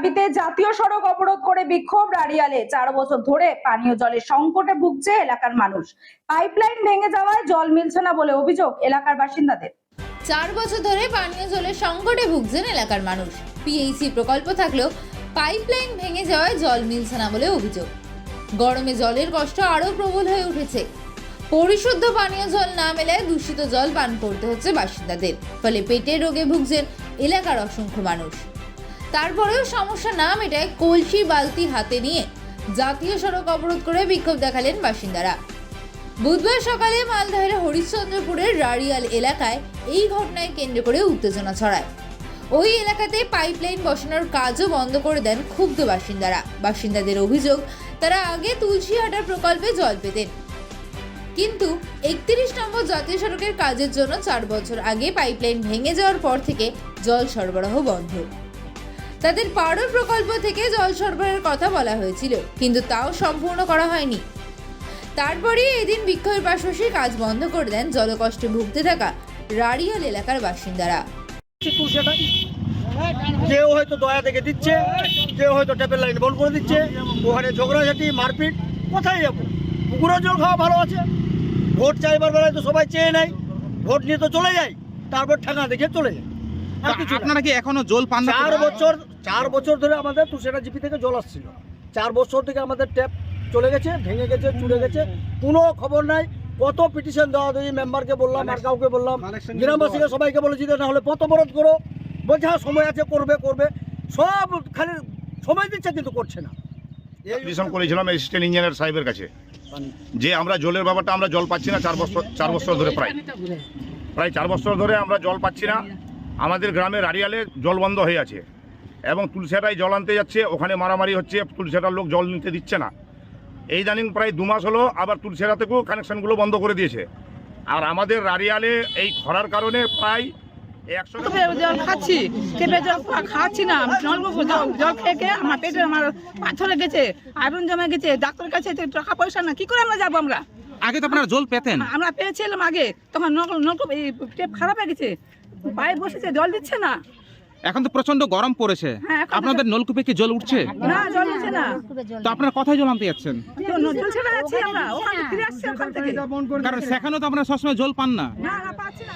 দাবিতে জাতীয় সড়ক অবরোধ করে বিক্ষোভ রাড়িয়ালে। 4 বছর ধরে পানীয় জলের সংকটে ভুগছে এলাকার মানুষ। পাইপলাইন ভেঙে যাওয়ায় জল মিলছে না বলে অভিযোগ এলাকার বাসিন্দাদের। 4 বছর ধরে পানীয় জলের সংকটে ভুগছেন এলাকার মানুষ। পিএইচি প্রকল্প থাকলেও পাইপলাইন ভেঙে যাওয়ায় জল মিলছে না বলে অভিযোগ। গরমে জলের কষ্ট আরো প্রবল হয়ে উঠেছে। পরিশুদ্ধ পানীয় জল না মেলায় দূষিত জল পান করতে হচ্ছে বাসিন্দাদের, ফলে পেটের রোগে ভুগছেন এলাকার অসংখ্য মানুষ। তারপরেও সমস্যা না মেটায় কলসি বালতি হাতে নিয়ে জাতীয় সড়ক অবরোধ করে বিক্ষোভ দেখালেন বাসিন্দারা। বুধবার সকালে মালদহের হরিশ্চন্দ্রপুরের রাড়িয়াল এলাকায় এই ঘটনায় কেন্দ্র করে উত্তেজনা ছড়ায়। ওই এলাকাতে পাইপলাইন বসানোর কাজও বন্ধ করে দেন ক্ষুব্ধ বাসিন্দারা। বাসিন্দাদের অভিযোগ, তারা আগে তুলসীহাটার প্রকল্পে জল পেতেন, কিন্তু 31 নম্বর জাতীয় সড়কের কাজের জন্য 4 বছর আগে পাইপলাইন ভেঙে যাওয়ার পর থেকে জল সরবরাহ বন্ধ। তাদের পাড়র প্রকল্প থেকে জল সরবরাহের কথা বলা হয়েছিল, কিন্তু তাও সম্পূর্ণ করা হয়নি। তারপরে এদিন বিক্ষোভের পাশাপাশি কাজ বন্ধ করে দেন জলকষ্টে ভুগতে থাকা রাড়িয়াল এলাকার বাসিন্দারা। কেউ হয়তো দয়া থেকে দিচ্ছে, কেউ হয়তো ট্যাপের লাইন বন্ধ করে দিচ্ছে, ওখানে ঝগড়াঝাটি মারপিট। কোথায় যাবো? পুকুরের জল খাওয়া ভালো আছে। ভোট চাইবার বেলায় তো সবাই চেয়ে নেয়, ভোট নিয়ে তো চলে যায়, তারপর ঠেকা দেখে চলে যায়। আপনারা কি এখনো জল পান না? 4 বছর ধরে আমাদের তুষেরা জিপি থেকে জল আসছিল। 4 বছর থেকে আমাদের ট্যাপ চলে গেছে, ভেঙে গেছে, চুড়ে গেছে, কোনো খবর নাই। কত পিটিশন দেওয়া দেয়, মেম্বারকে বললাম, আর কাউকে বললাম, গ্রামবাসীকে সবাইকে বলেছি না হলে পথ অবরোধ করো। বলছে হ্যাঁ সময় আছে, করবে, সব খালি সময় দিচ্ছে কিন্তু করছে না। পিটিশন করেছিলাম অ্যাসিস্ট্যান্ট ইঞ্জিনিয়ার সাহেবের কাছে যে আমরা জলের ব্যাপারটা আমরা জল পাচ্ছি না 4 বছর ধরে, প্রায় 4 বছর ধরে আমরা জল পাচ্ছি না। আমাদের গ্রামে রাড়িয়ালে জল বন্ধ হয়ে আছে এবং তুলসিয়াটায় জল আনতে যাচ্ছে, ওখানে মারামারি হচ্ছে, তুলসিয়াটার লোক জল নিতে দিচ্ছে না। এই জানিন প্রায় 2 মাস হলো আবার তুলসিয়াটা থেকেও কানেকশনগুলো বন্ধ করে দিয়েছে। আর আমাদের রাড়িয়ালে এই খরার কারণে প্রায় 100 জল খাচ্ছি, টেপে জল খাচ্ছি না। জল খেয়ে আমার পেটে আমার পাথরে গেছে, আয়রন জমে গেছে। ডাক্তারের কাছে টাকা পয়সা না, কি করে আমরা যাবো? আমরা আগে তো আপনারা জল পেতেন। আমরা পেয়েছিলাম আগে, তখন নলকূপ টেপ খারাপ হয়ে গেছে, পাইপ বসেছে, জল দিচ্ছে না। এখন তো প্রচন্ড গরম পড়েছে, আপনাদের নলকূপে কি জল উঠছে? না, জল দিচ্ছে না। তো আপনারা কোথায় জল আনতে যাচ্ছেন? জল ছেড়ে যাচ্ছি আমরা, ওখানে ফিরে আসছি ওখান থেকে। কারণ সেখানেও তো আপনারা সবসময় জল পান না। না, পাচ্ছি না।